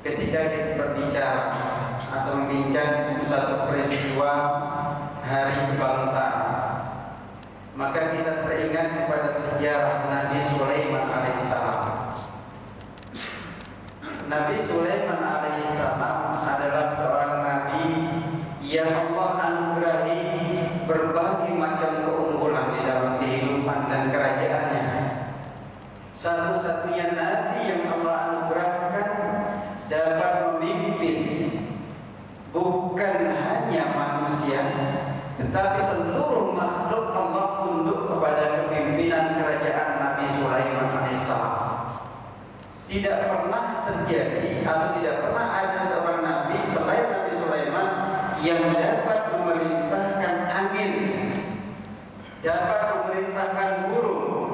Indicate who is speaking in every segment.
Speaker 1: ketika kita berbicara atau membincang satu peristiwa hari kebangsaan, maka kita teringat kepada sejarah Nabi Sulaiman alaihissalam. Nabi Sulaiman alaihissalam adalah seorang nabi yang Allah anugerahi berbagai macam keunggulan di dalam kehidupan dan kerajaannya. Satu-satunya nabi yang Allah anugerahkan dapat memimpin bukan hanya manusia, tetapi seluruh makhluk Allah tunduk kepada kepimpinan kerajaan Nabi Sulaiman alaihissalam. Tidak pernah terjadi atau tidak pernah ada seorang nabi selain Nabi Sulaiman yang dapat memerintahkan angin, dapat memerintahkan burung,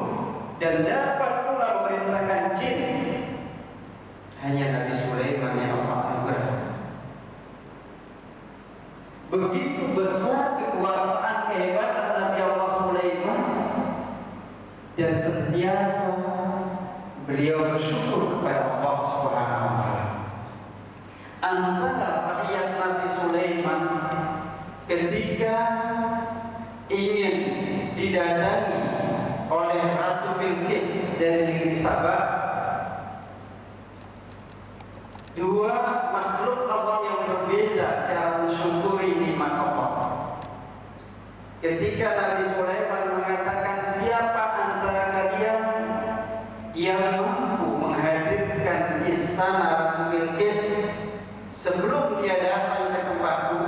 Speaker 1: dan dapat pula memerintahkan jin. Hanya Nabi Sulaiman yang Allah anugerahkan. Begitu besar kekuasaan kehebatan Nabi Allah Sulaiman, dan sentiasa beliau bersyukur kepada Allah Subhanahu wa taala. Antara rakyat Nabi Sulaiman ketika ingin didatangi oleh Ratu Bilqis dari negeri Saba, dua makhluk Allah yang berbeza cara mensyukuri nikmat Allah. Ketika Nabi Sulaiman mengatakan, siapa antara kalian yang mampu menghadirkan istana Ratu Bilqis sebelum dia datang ke tempatku,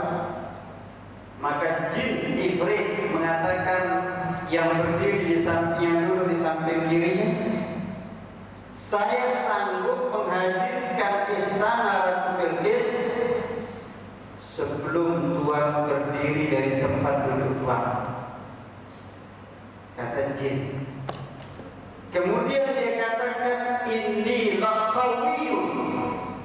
Speaker 1: maka jin Ifrit mengatakan, yang berdiri di sampingnya dulu, di samping kirinya, saya sanggup menghadirkan istana Ratu Bilqis sebelum Tuhan berdiri dari tempat duduk Tuhan, kata jin. Kemudian dia katakan, ini laqawiyun,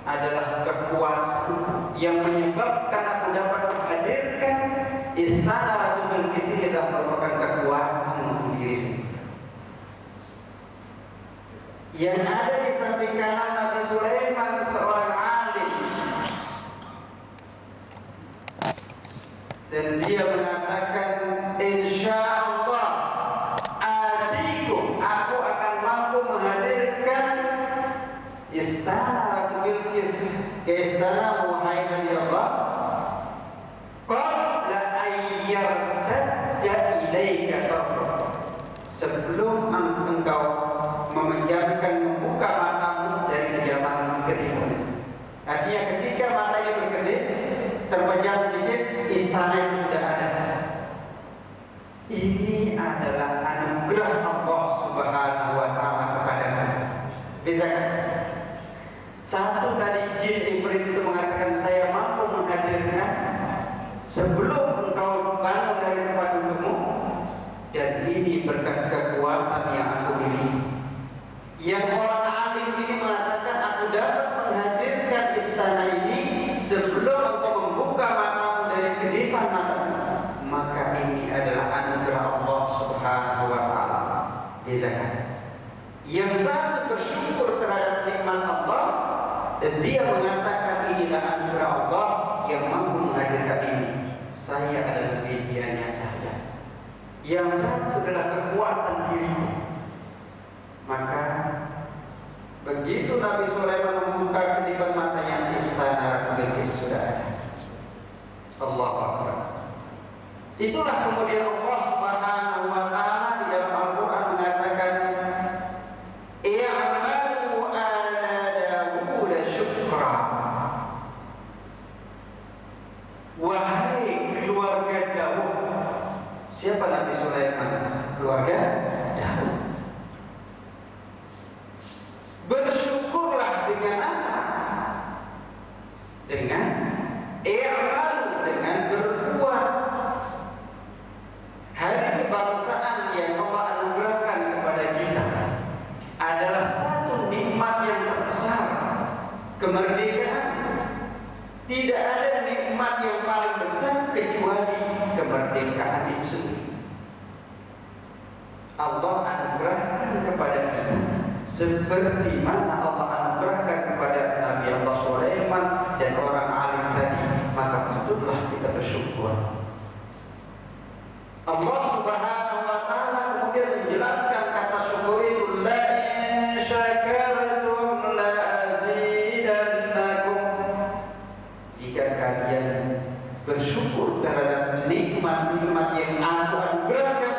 Speaker 1: adalah kekuasaan yang menyebabkan aku dapat menghadirkan istana Ratu Bilqis. Kita merupakan kekuatan diri sendiri. Yang ada di samping kanan Nabi Sulaiman seorang alim, dan dia mengatakan, insya Allah adikku, aku akan mampu menghadirkan istana Ratu Bilqis ke istana wahai Nabi Allah, qabla ayyartadda ilaika tarfuk, sebelum engkau membuka matamu dari kediaman kedipun. Artinya ketika matanya berkedip, terpejam sedikit, istana itu sudah ada. Ini adalah anugerah Allah Subhanahu wa taala kepadamu. Bisa kan? Satu tadi jin Ifrit itu mengatakan, saya mampu menghadirkan sebelum engkau bangun dari tempat dudukmu, dan ini berkat kekuatan yang aku miliki. Yang orang alim ini mengatakan, aku dapat menghadirkan istana ini sebelum engkau membuka matamu dari kedipan matamu, maka ini adalah anugerah Allah Subhanahu wa taala. Bisa kan? Yang satu bersyukur terhadap nikmat Allah, dan dia mengatakan, inilah anugerah Allah yang mampu menghadirkan ini, saya adalah medianya saja. Yang satu adalah kekuatan diriku. Maka begitu Nabi Sulaiman membuka kedipan matanya, istana Ratu Bilqis sudah ada. Allahu Akbar. Itulah kemudian Allah Subhanahu wa taala di dalam Al-Qur'an mengatakan, i'malu ala Daud syukra. Wahai keluarga Daud. Siapa Nabi Sulaiman? Keluarga Daud. Bersyukurlah dengan apa? Dengan i'malu, dengan berbuat. Hari kebangsaan yang Allah anugerahkan kepada kita adalah satu nikmat yang terbesar, kemerdekaan. Tidak ada nikmat yang paling besar kecuali kemerdekaan itu sendiri. Allah anugerahkan kepada kita seperti mana Allah anugerahkan kepada Nabi Allah Sulaiman bersyukur. Allah Subhanahu wa taala kemudian menjelaskan kata syukur itu, la in syakartum la azidannakum. Jika kalian bersyukur terhadap nikmat-nikmat yang Aku anugerahkan,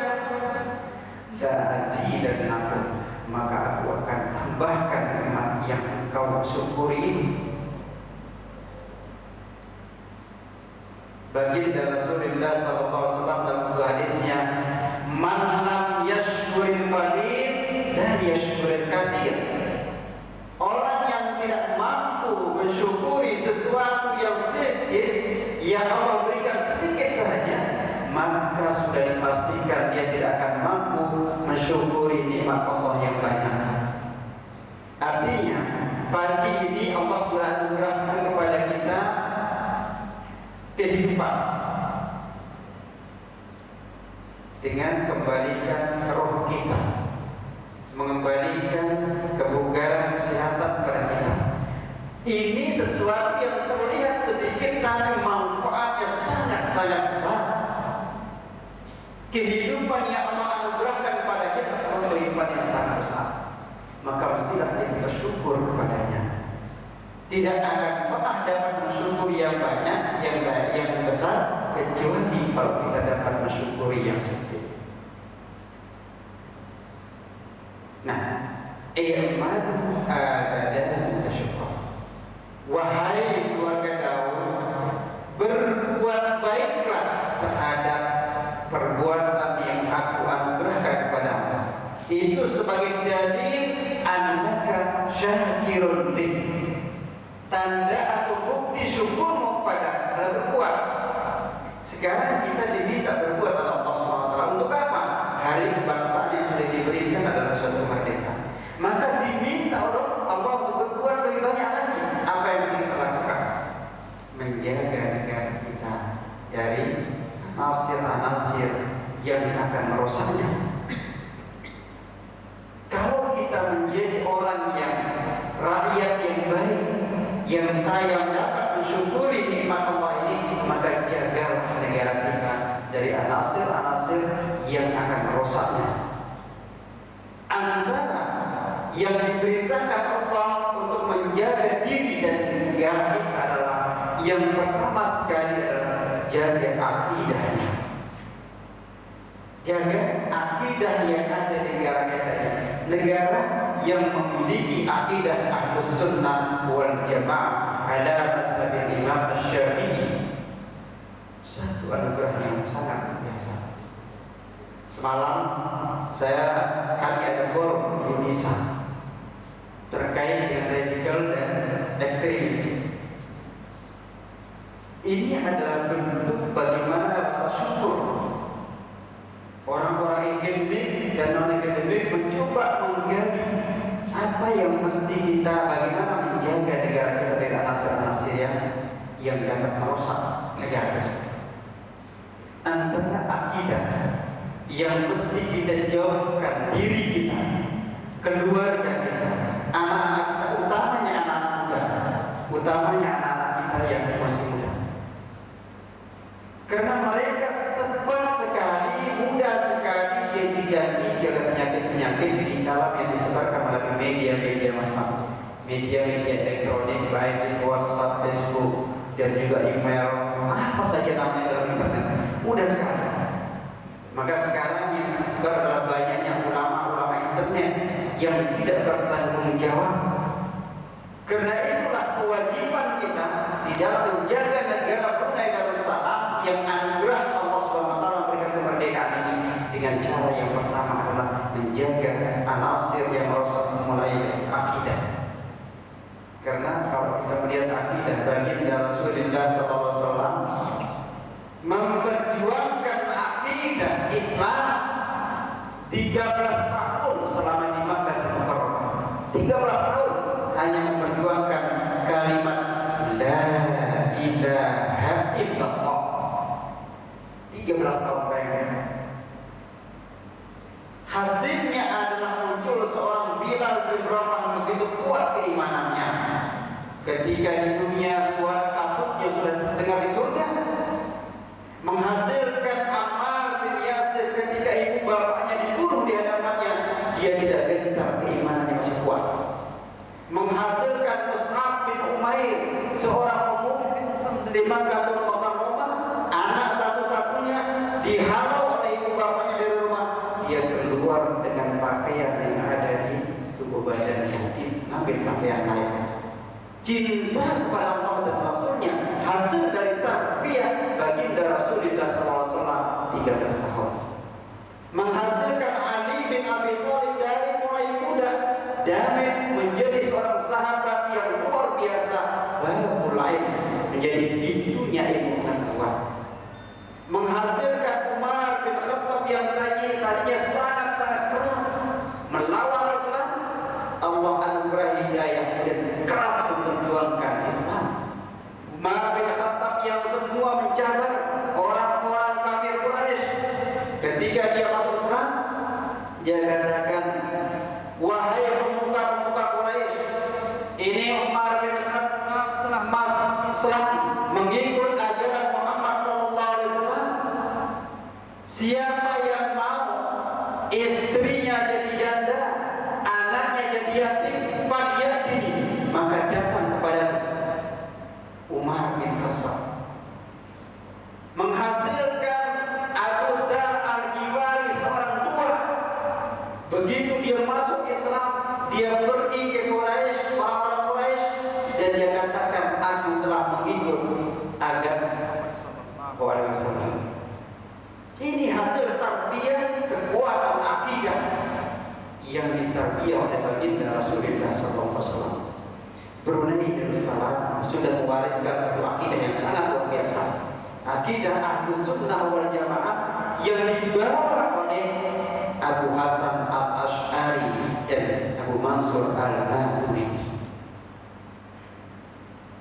Speaker 1: la azidannakum, maka Aku akan tambahkan nikmat yang engkau syukuri ini. Baginda Rasulullah SAW dalam sebuah hadisnya, man lam yashkuril qalil la yashkuril katsir. Orang yang tidak mampu mensyukuri sesuatu yang sedikit yang Allah berikan sedikit saja, maka sudah dipastikan dia tidak akan mampu mensyukuri nikmat Allah yang banyak. Artinya, pagi ini Allah sudah anugerahkan kepada kita kehidupan dengan kembalikan roh kita, mengembalikan kebugaran kesehatan kepada kita. Ini sesuatu yang terlihat sedikit tapi manfaatnya sangat-sangat besar. Kehidupan yang Allah anugerahkan kepada kita adalah kehidupan yang sangat besar. Maka mestilah kita bersyukur kepadanya. Tidak akan pernah dapat mensyukuri yang banyak, yang besar, kecuali kalau kita dapat mensyukuri yang sedikit. Nah, i'malu ala syukur. Wahai keluarga Daud, berbuat baiklah terhadap perbuatan yang Aku anugerahkan kepadamu. Itu sebagai dalil annaka syakirun li. Tanda atau bukti syukurmu pada berbuat. Sekarang kita diminta berbuat oleh Allah SWT. Untuk apa? Hari kebangsaan yang sudah diberikan adalah suatu merdeka. Maka diminta oleh Allah untuk berbuat lebih banyak lagi. Apa yang bisa kita lakukan? Menjaga negara kita dari anasir-anasir yang akan merusaknya. Kalau kita menjadi orang yang rakyat yang baik, yang saya dapat mensyukuri nikmat Allah ini, maka jagalah negara kita dari anasir-anasir yang akan merusaknya. Antara yang diperintahkan Allah untuk menjaga diri dan negara kita adalah yang pertama sekali adalah jaga akidahnya. Jaga akidah yang ada di negara kita ini. Negara yang memiliki akidah Ahlus Sunnah wal Jamaah ala madhhab Imam Asy-Syafi'i, satu anugerah yang sangat biasa. Semalam kami ada forum di Indonesia terkait dengan radikal dan ekstremis. Ini adalah bentuk bagaimana rasa syukur orang-orang akademik dan non-akademik mencoba menggali apa yang mesti kita, bagaimana menjaga negara kita dari anasir-anasir yang dapat merusak negara. Antara akidah yang mesti kita jawabkan diri kita, keluarga kita, anak-anak kita, utamanya anak-anak muda, utamanya anak-anak kita yang masih muda. Karena mereka cepat sekali, mudah sekali jadi penyakit-penyakit di dalam yang disebarkan melalui media-media massa, media-media elektronik, baik di WhatsApp, Facebook, dan juga email, apa saja namanya dalam internet, mudah sekali. Maka sekarang yang disebar adalah banyaknya ulama-ulama internet yang tidak bertanggung jawab. Karena itulah kewajiban kita di dalam menjaga negara Brunei Darussalam yang anugerah Allah SWT memberikan kemerdekaan ini dengan cara yang pertama adalah menjaga anasir yang merusak mulai akidah. Karena kalau kita melihat akidah, baginda Rasulullah SAW memperjuangkan akidah Islam 13 tahun selama di Makkah Mukarramah. 13 tahun hanya memperjuangkan kalimat la ilaha illallah. 13 tahun bayangkan. Hasilnya adalah muncul seorang Bilal bin Rabah begitu kuat keimanannya. Ketika di dunia suara kasutnya sudah terdengar di surga, menghasilkan Ammar bin Yasir ketika ibu bapaknya dibunuh di hadapannya, dia tidak gentar, keimanannya masih kuat. Menghasilkan Mus'ab bin Umair, seorang pemuda yang di Makkah Mukarramah, anak satu-satunya, dihalau oleh ibu bapaknya dari rumah, dia keluar dengan pakaian yang ada di tubuh badannya, diambil pakaian lain. Cinta kepada Allah dan Rasulnya hasil dari tarbiyah baginda Rasulullah SAW 13 tahun. Menghasilkan Ali bin Abi Thalib dari mulai muda dan menjadi seorang sahabat yang luar biasa, lalu mulai menjadi pintunya ilmu pengetahuan. Menghasilkan Umar bin Khattab yang tadinya sangat-sangat keras melawan Islam, Allah anugerah hidayah dan keras memperjuangkan Islam. Umar bin Khattab yang semua mencabar orang-orang kafir Quraisy, ketika dia masuk Islam, dia katakan, wahai pemuka-pemuka Quraisy, ini Umar bin Khattab telah masuk Islam mengikut ajaran Muhammad SAW. Siapa yang mau istrinya jadi janda, anaknya jadi yatim, maka datang kepada Umar bin Khattab. Menghasilkan Abu Dzar Al-Ghifari, seorang tua, begitu dia masuk Islam, dia pergi ke Quraisy, orang-orang Quraisy, dan dia katakan, aku telah mengikut agama Sallallahu Alaihi Wasallam. Ini hasil tarbiyah kekuatan akidah yang ditarbiyah oleh baginda Rasulullah SAW. Brunei Darussalam sudah mewariskan satu akidah yang sangat luar biasa, akidah Ahlus Sunnah wal Jamaah yang dibawa oleh Abu Hasan Al-Asy'ari dan Abu Mansur Al-Maturidi.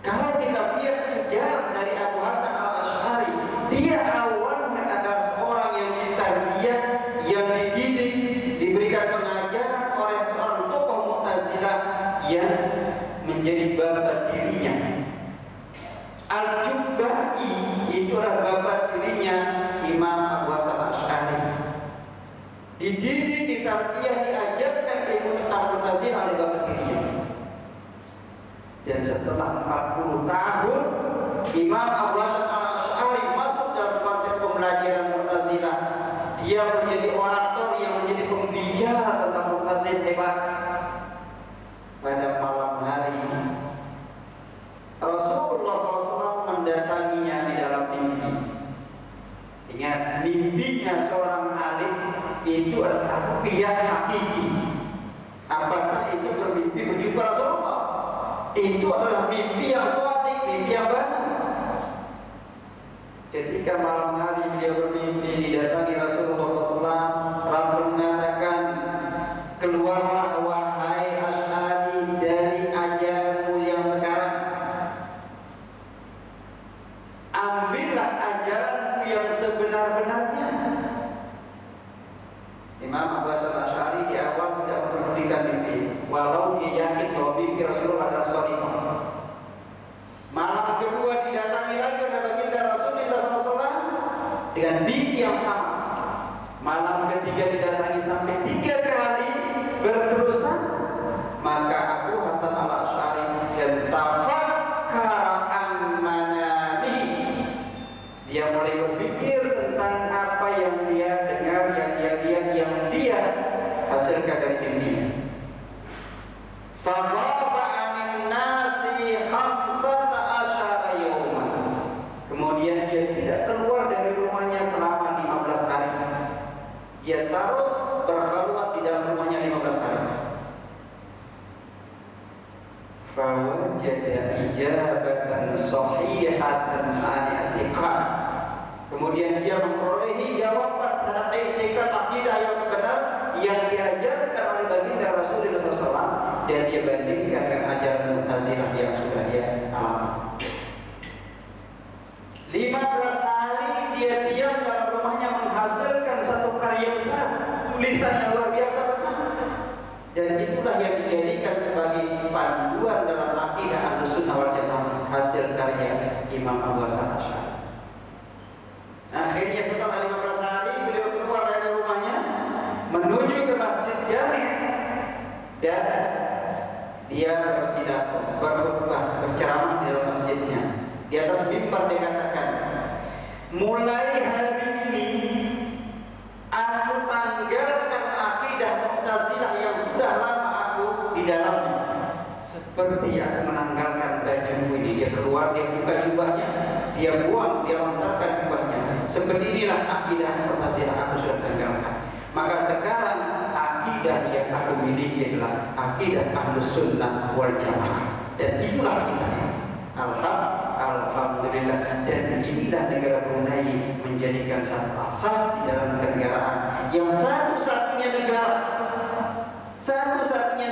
Speaker 1: Kalau kita lihat sejarah dari Abu Hasan Al-Asy'ari, dia awalnya adalah seorang yang ditarbiyah, yang dididik, diberikan pengajaran oleh seorang tokoh Mu'tazilah yang menjadi bapak dirinya. Al-Jubba'i itulah bapak dirinya Imam Abu Hasan Asy'ari. Dididik, ditarbiyah, diajarkan ilmu tentang Mu'tazilah oleh bapak dirinya. Dan setelah 40 tahun Imam Abu Hasan Asy'ari masuk dalam konteks pembelajaran Mu'tazilah. Dia menjadi orator yang menjadi pembicara tentang Mu'tazilah hebat. Pada malam hari Rasulullah SAW mendatanginya di dalam mimpi. Ingat, mimpinya seorang alim itu adalah ruqyah hakiki. Apakah itu bermimpi berjumpa Rasulullah? Itu adalah mimpi yang shadiq, mimpi yang benar. Ketika malam hari beliau bermimpi didatangi Rasulullah SAW, Rasul mengatakan, keluarlah wahai Asy'ari dari ajaranmu yang sekarang, ambillah ajaranku yang sebenar-benarnya. Imam Abu Hasan Asy'ari di awal tidak memperdulikan mimpi, walau dia yakin bahwa mimpi Rasulullah adalah shadiqah. Malam kedua didatangi lagi oleh baginda Rasulullah SAW dengan mimpi yang sama. Malam ketiga didatangi sampai 3 kali berterusan. Maka Abu Hasan Al-Asy'ari dan tafakkara an manami, dia mulai berpikir tentang apa yang dia dengar, yang dia lihat, yang dia hasilkan dari mimpi. Fadhaba anin nasi khamsata asyara yawman. Kemudian dia tidak keluar dari rumahnya selama 15 hari. Dia terus berkhalwat di dalam rumahnya 15 hari. Fawajada ijabatan sahihatan an-i'tiqad. Kemudian dia memperolehi jawaban terhadap i'tiqad, akidah yang sebenar yang diajarkan oleh baginda Rasulullah SAW, dan dia bandingkan dengan ajaran Mu'tazilah yang sudah dia alami. 15 hari dia diam dalam rumahnya menghasilkan satu karya besar, tulisan yang luar biasa besar. Dan itulah yang dijadikan sebagai panduan dalam akidah Ahlus Sunnah wal Jamaah, hasil karya Imam Abu Hasan Asy'ari. dia berpidato, berkhutbah, berceramah di dalam masjidnya. Di atas mimbar dia katakan, mulai hari ini aku tanggalkan akidah Mu'tazilah yang sudah lama aku di dalamnya. Seperti aku menanggalkan bajuku ini, dia keluar, dia buka jubahnya, dia buang, dia lontarkan jubahnya. Seperti inilah akidah Mu'tazilah aku sudah tanggalkan. Maka sekarang akidah yang aku miliki adalah akidah Ahlus Sunnah wal Jamaah. Dan itulah kita ini. Alhamdulillah. Dan inilah negara Brunei menjadikan satu asas di dalam kenegaraan yang satu-satunya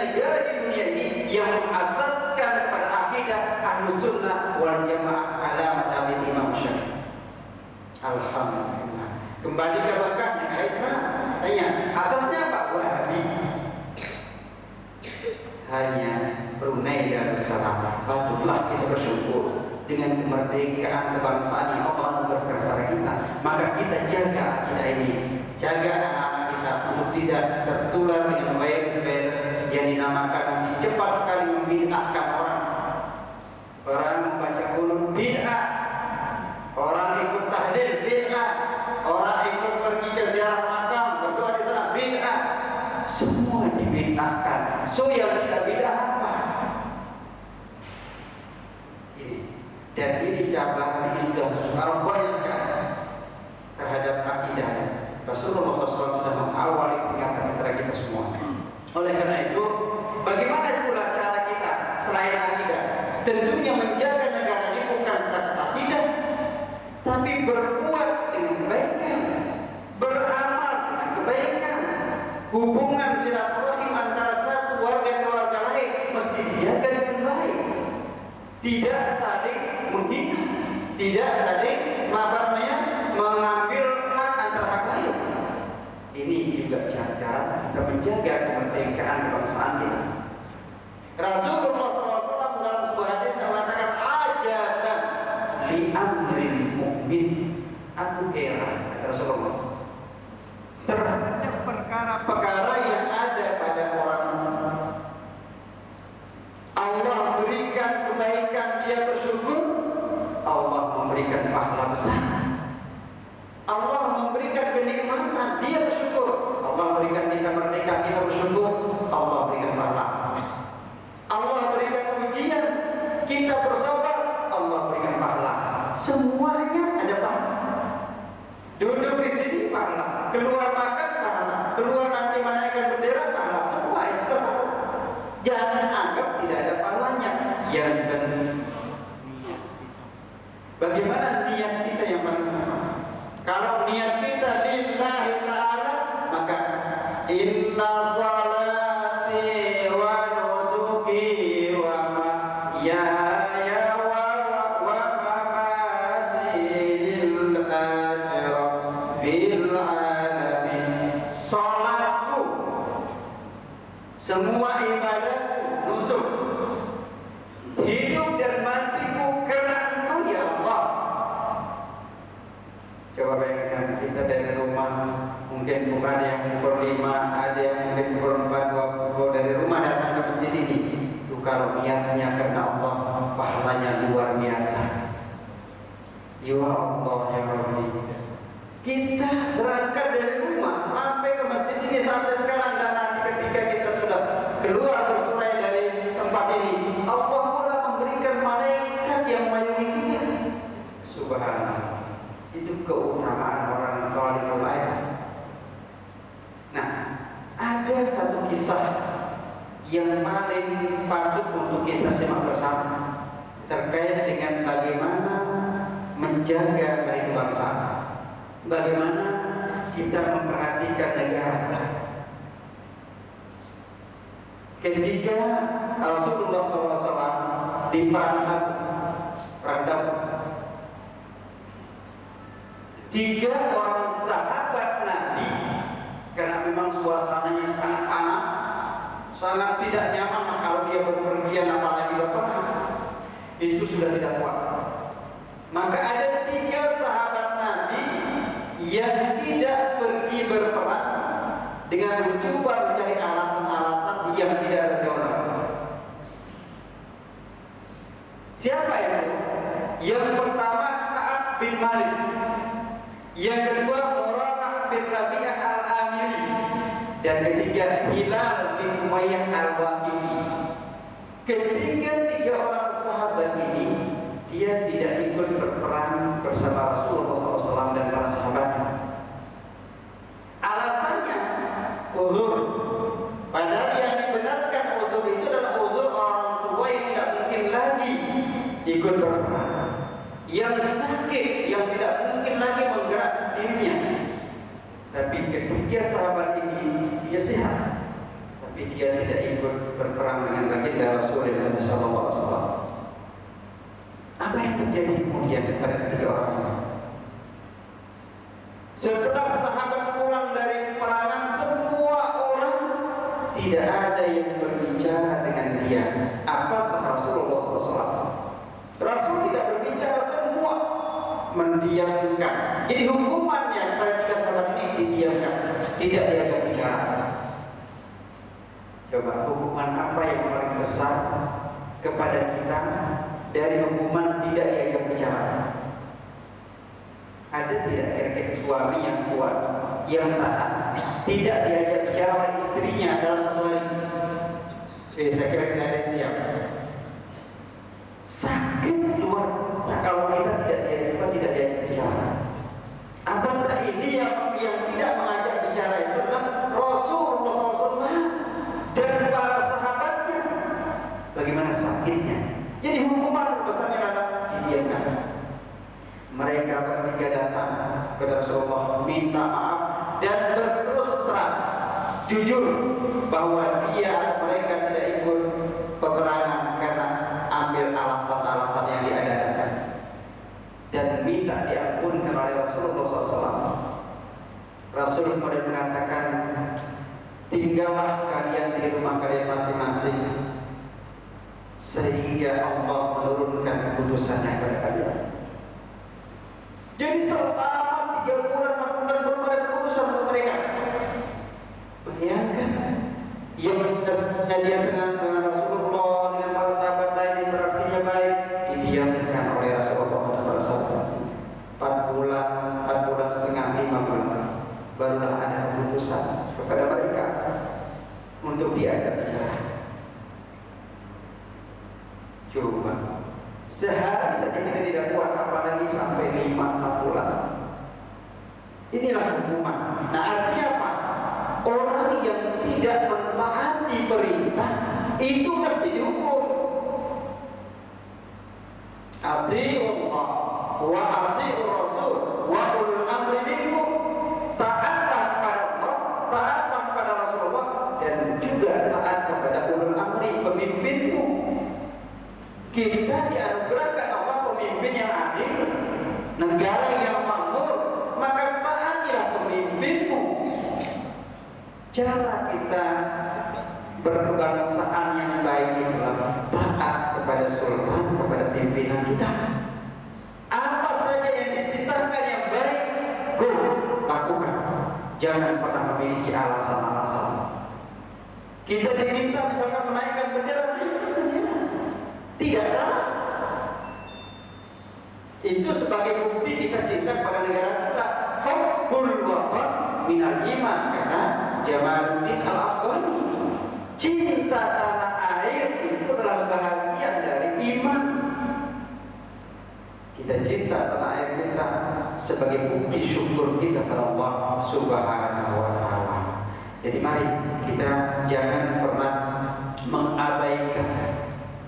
Speaker 1: negara di dunia ini yang mengasaskan pada akidah Ahlus Sunnah wal Jamaah ala madhab Imam Syafi'i. Alhamdulillah. Kembali ke Mekah negara Islam. Tanya, asasnya apa? Wahabi. Hanya Brunei Darussalam. Patutlah kita bersyukur dengan kemerdekaan kebangsaan yang Allah anugerahkan kepada kita. Maka kita jaga akidah ini, jaga anak-anak kita untuk tidak tertular dengan virus-virus yang dinamakan cepat sekali membid'ahkan orang. Orang membaca qunut bid'ah, orang ikut tahlil bid'ah, orang ikut pergi ke ziarah makam berdoa di sana bid'ah. Semua dibid'ahkan. So yang tidak bid'ah apa? Ini. Dan ini cabaran ini sudah banyak sekali terhadap akidah. Rasulullah SAW sudah mengawali peringatan kepada kita semua. Oleh karena itu, bagaimana pula cara kita selain akidah? Tentunya menjaga negara ini bukan setakat akidah, tapi berbuat dengan kebaikan, beramal dengan kebaikan. Hubungan silaturahim antara satu warga ke warga lain mesti dijaga dengan baik. Tidak saling menghina, tidak saling mengambil hak antara hak lain. Ini juga cara-cara kita menjaga kemerdekaan kebangsaan kita. Rasulullah SAW dalam sebuah hadis mengatakan, ajaban li amril mu'min. Aku heran, kata Rasulullah, terhadap perkara-perkara yang ada pada orang. Allah berikan kebaikan, dia bersyukur, Allah memberikan pahala besar. Allah memberikan kenikmatan, dia bersyukur. Allah berikan kita merdeka, kita bersyukur, Allah berikan pahala. Allah berikan ujian, kita bersabar, Allah berikan pahala. Semuanya ada pahala. Duduk di sini pahala, keluar makan pahala, keluar nanti menaikkan bendera pahala, semua itu pahala. Jangan anggap tidak ada pahalanya. Yang benar. Bagaimana niat kita yang benar? Kalau niat kita lillahi ta'ala, maka inna salati wa nusuki wa mahyaya wa mamati lillahi rabbil alamin. Salatku, semua ibadahku, nusuk, hidup dan matiku karena Engkau ya Allah. Coba bayangkan kita dari rumah, mungkin bukan yang pukul 5, ada yang mungkin pukul 4, 20 dari rumah datang ke masjid ini. Itu kalau niatnya karena Allah, pahalanya luar biasa. Ya Allah ya Rabbi. Kita berangkat dari rumah sampai ke masjid ini sampai sekarang, dan nanti ketika kita sudah keluar bersurai dari tempat ini, Allah pula memberikan malaikat yang melayani kita. Subhanallah. Itu keutamaan orang salihul lain. Nah, ada satu kisah yang paling patut untuk kita simak bersama terkait dengan bagaimana menjaga hari kebangsaan, bagaimana kita memperhatikan negara. Ketika Rasulullah SAW di perang Daud, 3 orang sahabat Nabi, karena memang suasananya sangat panas, sangat tidak nyaman kalau dia berpergian apalagi berperang, itu sudah tidak kuat. Maka ada 3 sahabat Nabi yang tidak pergi berperang dengan mencoba mencari alasan-alasan yang tidak rasional. Siapa itu? Yang pertama Ka'ab bin Malik, yang kedua Murarah bin Rabi'ah al-Amiri, dan ketiga Hilal bin Umayyah al-Waqifi. Ketiga orang sahabat ini dia tidak ikut berperang bersama Rasulullah SAW dan para sahabatnya. Alasannya uzur. Padahal yang dibenarkan uzur itu adalah uzur orang tua yang tidak mungkin lagi ikut berperang, yang sakit, yang tidak mungkin lagi menggerakkan dirinya. Tapi ketiga sahabat ini dia sehat, tapi dia tidak ikut berperang dengan baginda Rasulullah SAW. Apa yang terjadi kemudian kepada ketiga orang ini? Setelah sahabat pulang dari peperangan, semua orang tidak ada yang berbicara dengan dia. Apa Rasulullah SAW? Rasul tidak berbicara, semua mendiamkan. Jadi hukumannya pada tiga sahabat ini didiamkan, tidak diajak bicara. Coba hukuman apa yang paling besar kepada kita dari hukuman tidak diajak bicara? Ada tidak kira-kira suami yang kuat, yang taat, tidak diajak bicara oleh istrinya dalam satu hari? Saya kira tidak ada yang siap. Sakit luar biasa kalau kita tidak diajak bicara. Apakah ini yang tidak mengajak bicara itu adalah Rasulullah SAW dan para sahabatnya? Bagaimana sakitnya? Jadi hukuman terbesarnya adalah didiamkan. Mereka bertiga datang kepada Rasulullah minta maaf dan berterus terang jujur bahwa mereka tidak ikut peperangan karena ambil alasan-alasan yang diadakan dan minta diampunkan oleh Rasulullah SAW. Rasul kemudian mengatakan, tinggallah kalian di rumah kalian masing-masing sehingga Allah menurunkan keputusannya kepada kalian. Jadi selama 3 bulan 4 bulan belum ada keputusan untuk mereka. Bayangkan yang dia senang dengan Rasulullah, dengan para sahabat lain, interaksinya baik, didiamkan oleh Rasulullah dan para sahabat. 4 bulan setengah, 5 bulan barulah ada keputusan kepada mereka untuk diajak bicara. Coba sehari saja kita tidak kuat, apalagi sampai 5-6 bulan. Inilah hukuman. Nah, artinya apa? Orang yang tidak mentaati perintah itu mesti dihukum. Atiiullah wa atiiur rasul wa ulul amri minkum. Taatlah kepada Allah, taatlah kepada Rasulullah, dan juga taat kepada ulul amri, pemimpinmu. Kita dianugerahkan Allah pemimpin yang adil, negara yang makmur, maka taatilah pemimpinmu. Cara kita berkebangsaan yang baik adalah taat kepada sultan, kepada pimpinan kita. Apa saja yang diceritakan yang baik, go, lakukan. Jangan pernah memiliki alasan-alasan. Kita diminta misalkan menaikkan bendera, tidak salah. Itu sebagai bukti kita cinta pada negara kita. Hubbul watan minal iman, karena Jamaluddin Al-Afghani, cinta tanah air itu adalah sebahagian dari iman. Kita cinta tanah air kita sebagai bukti syukur kita kepada Allah Subhanahu wa Ta'ala. Jadi mari kita jangan pernah mengabaikan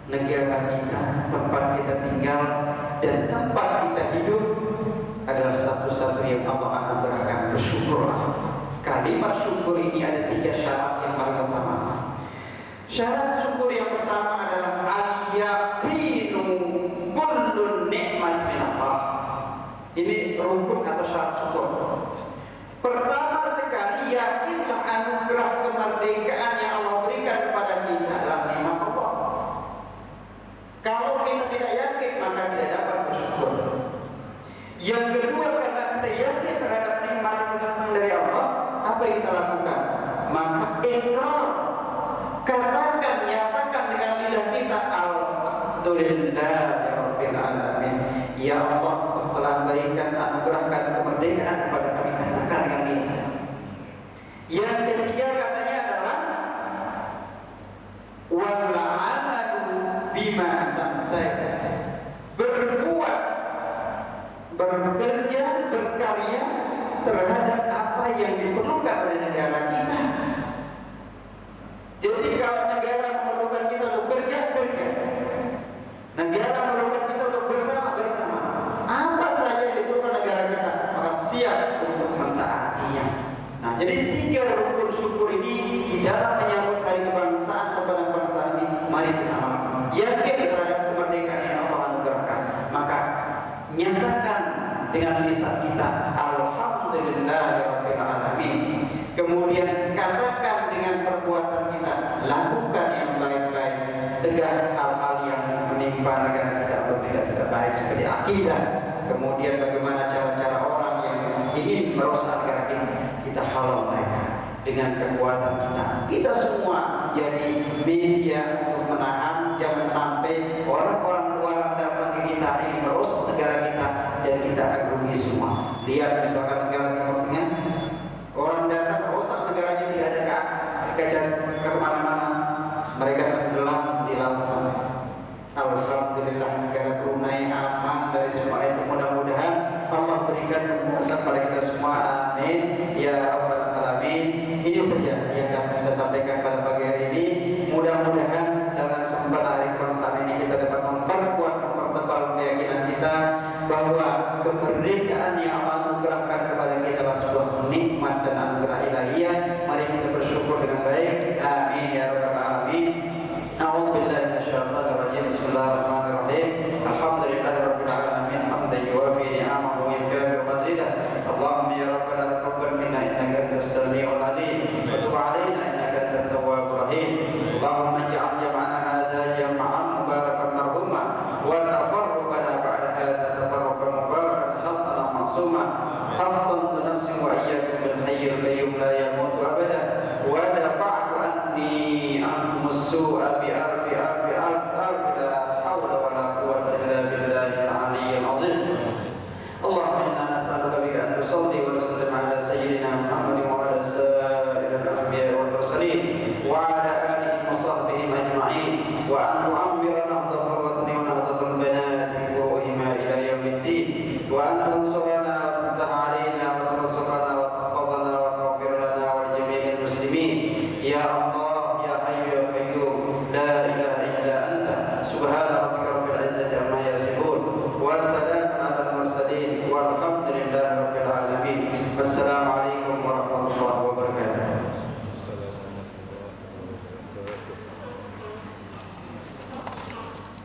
Speaker 1: negara kita, tempat kita tinggal, dan tempat kita hidup adalah satu-satu yang Allah anugerahkan. Bersyukurlah. Kalimat syukur ini ada 3 syarat yang paling utama. Syarat syukur yang pertama adalah al-yaqinu kullun ni'mat min Allah. Ini rukun atau syarat syukur. Pertama sekali, yakinlah anugerah kemerdekaan yang Allah berikan kepada kita adalah nikmat Allah. Kalau kita tidak yakin, maka tidak dapat bersyukur. Yang kedua, karena kita yakin terhadap nikmat yang datang dari Allah, apa yang kita lakukan? Maka ikrar, katakan, nyatakan dengan lidah kita Alhamdulillahirabbil alamin. Ya Allah, Engkau telah berikan anugerahkan kemerdekaan kepada kami. Katakan kami. Yang ketiga katanya adalah wal amalu bima tamtai. Berbuat, bekerja, berkarya terhadap apa yang diperlukan oleh negara kita. Jadi kalau negara memerlukan kita untuk kerja, negara memerlukan kita untuk bersama. Apa saja yang diperlukan negara kita, maka siap untuk mentaatinya. Nah, jadi 3 rukun syukur ini di dalam menyambut hari kebangsaan sepanjang bangsa ini, mari kita amalkan. Yakin terhadap kemerdekaan yang Allah anugerahkan, maka nyatakan dengan lisan kita alhamdulillahirabbil alamin. Kemudian katakan dengan perbuatan kita, lakukan yang baik-baik, tegak hal-hal yang menimpa negara kita atau tidak baik seperti akidah. Kemudian bagaimana cara-cara orang yang ingin merusak negara kita halau mereka dengan kekuatan kita. Kita semua jadi media untuk menahan jangan sampai orang-orang luar datang ke kita ini merusak negara kita dan kita akan rugi semua. Lihat misalkan negara Timur Tengah, orang datang merusak negaranya, tidak ada mereka cari ke mana-mana, mereka tenggelam di lautan. Alhamdulillah